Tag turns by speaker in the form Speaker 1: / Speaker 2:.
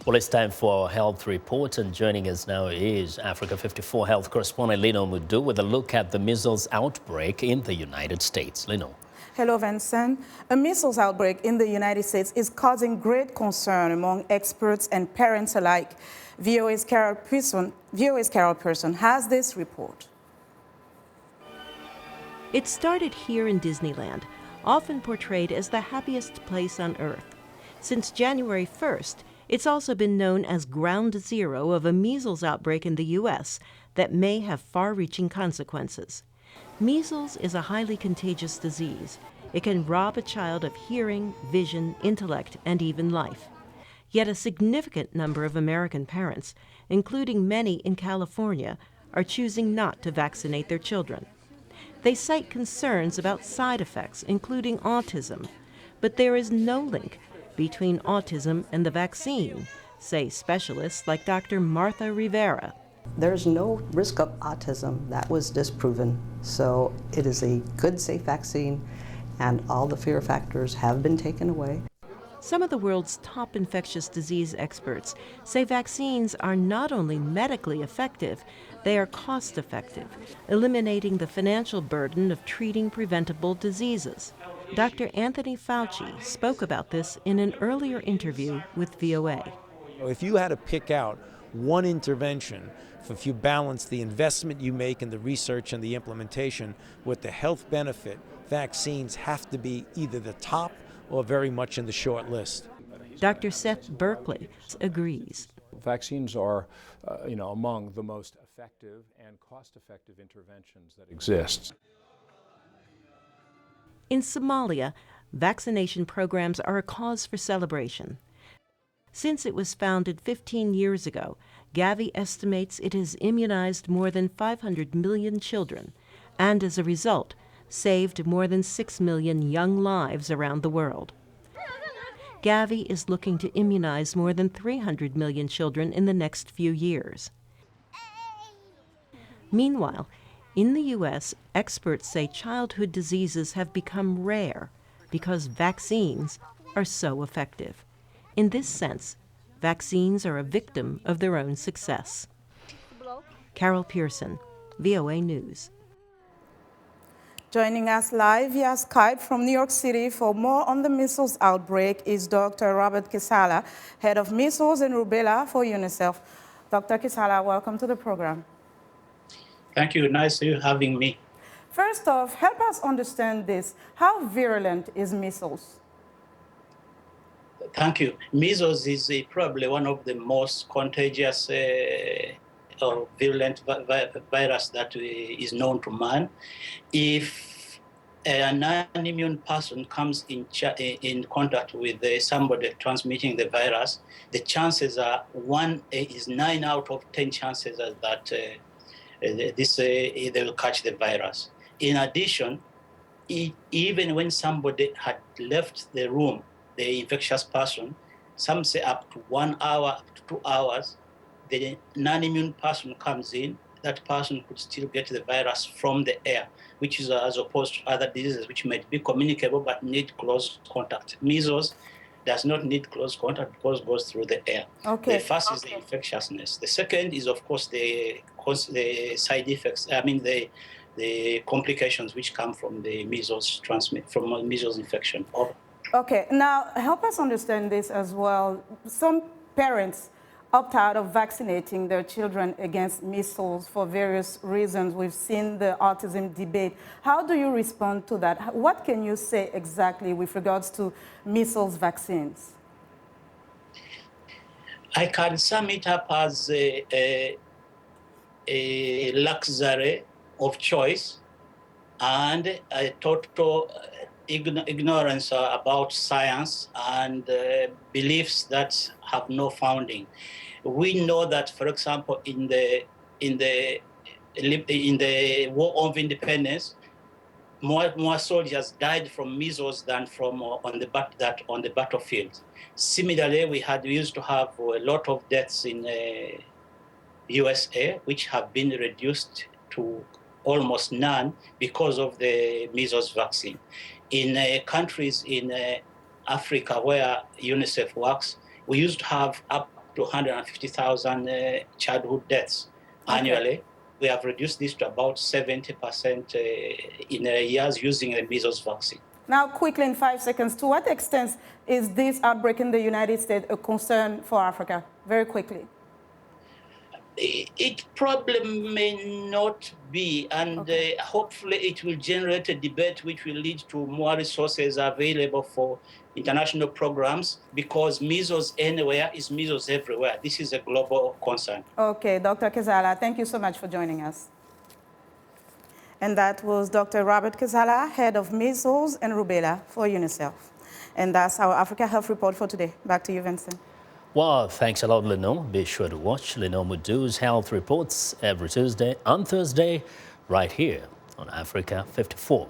Speaker 1: Well, it's time for our health report, and joining us now is Africa 54 health correspondent Linord Moudou with a look at the measles outbreak in the United States. Linord.
Speaker 2: Hello, Vincent. A measles outbreak in the United States is causing great concern among experts and parents alike. VOA's Carol Pearson has this report.
Speaker 3: It started here in Disneyland, often portrayed as the happiest place on Earth. Since January 1st, it's also been known as ground zero of a measles outbreak in the U.S. that may have far-reaching consequences. Measles is a highly contagious disease. It can rob a child of hearing, vision, intellect, and even life. Yet a significant number of American parents, including many in California, are choosing not to vaccinate their children. They cite concerns about side effects, including autism, but there is no link between autism and the vaccine, say specialists like Dr. Martha Rivera.
Speaker 4: There's no risk of autism. That was disproven. So it is a good, safe vaccine, and all the fear factors have been taken away.
Speaker 3: Some of the world's top infectious disease experts say vaccines are not only medically effective, they are cost-effective, eliminating the financial burden of treating preventable diseases. Dr. Anthony Fauci spoke about this in an earlier interview with VOA.
Speaker 5: If you had to pick out one intervention, if you balance the investment you make in the research and the implementation with the health benefit, vaccines have to be either the top or very much in the short list.
Speaker 3: Dr. Seth Berkley agrees.
Speaker 6: Vaccines are, among the most effective and cost-effective interventions that exist.
Speaker 3: In Somalia, vaccination programs are a cause for celebration. Since it was founded 15 years ago, Gavi estimates it has immunized more than 500 million children, and as a result, saved more than 6 million young lives around the world. Gavi is looking to immunize more than 300 million children in the next few years. Meanwhile, in the U.S., experts say childhood diseases have become rare because vaccines are so effective. In this sense, vaccines are a victim of their own success. Carol Pearson, VOA News.
Speaker 2: Joining us live via Skype from New York City for more on the measles outbreak is Dr. Robert Kezaala, head of measles and rubella for UNICEF. Dr. Kezaala, welcome to the program.
Speaker 7: Thank you. Nice to you having me.
Speaker 2: First off, help us understand this. How virulent is measles?
Speaker 7: Thank you. Measles is probably one of the most contagious virulent virus that is known to man. If a non-immune person comes in contact with somebody transmitting the virus, the chances are 9 out of 10 chances that they will catch the virus. In addition, even when somebody had left the room, the infectious person, some say up to 1 hour, up to 2 hours, the non-immune person comes in, that person could still get the virus from the air, which is as opposed to other diseases which might be communicable but need close contact. Measles does not need close contact because it goes through the air.
Speaker 2: Okay.
Speaker 7: The first is the infectiousness. The second is, of course, the side effects. The complications which come from the measles measles infection.
Speaker 2: Okay, now help us understand this as well. Some parents opt out of vaccinating their children against measles for various reasons. We've seen the autism debate. How do you respond to that? What can you say exactly with regards to measles vaccines?
Speaker 7: I can sum it up as a luxury of choice and a total ignorance about science and beliefs that have no founding. We know that, for example, in the War of Independence, more soldiers died from measles than from on the battlefield. Similarly, we used to have a lot of deaths in USA, which have been reduced to almost none because of the measles vaccine. In countries in Africa where UNICEF works, we used to have up to 150,000 childhood deaths annually. We have reduced this to about 70% in years using the measles vaccine.
Speaker 2: Now, quickly in 5 seconds, to what extent is this outbreak in the United States a concern for Africa? Very quickly.
Speaker 7: It probably may not be, and hopefully it will generate a debate which will lead to more resources available for international programs, because measles anywhere is measles everywhere. This is a global concern.
Speaker 2: Okay, Dr. Kezaala, thank you so much for joining us. And that was Dr. Robert Kezaala, head of Measles and Rubella for UNICEF. And that's our Africa Health Report for today. Back to you, Vincent.
Speaker 1: Well, thanks a lot, Linord. Be sure to watch Linord Moudou's health reports every Tuesday and Thursday right here on Africa 54.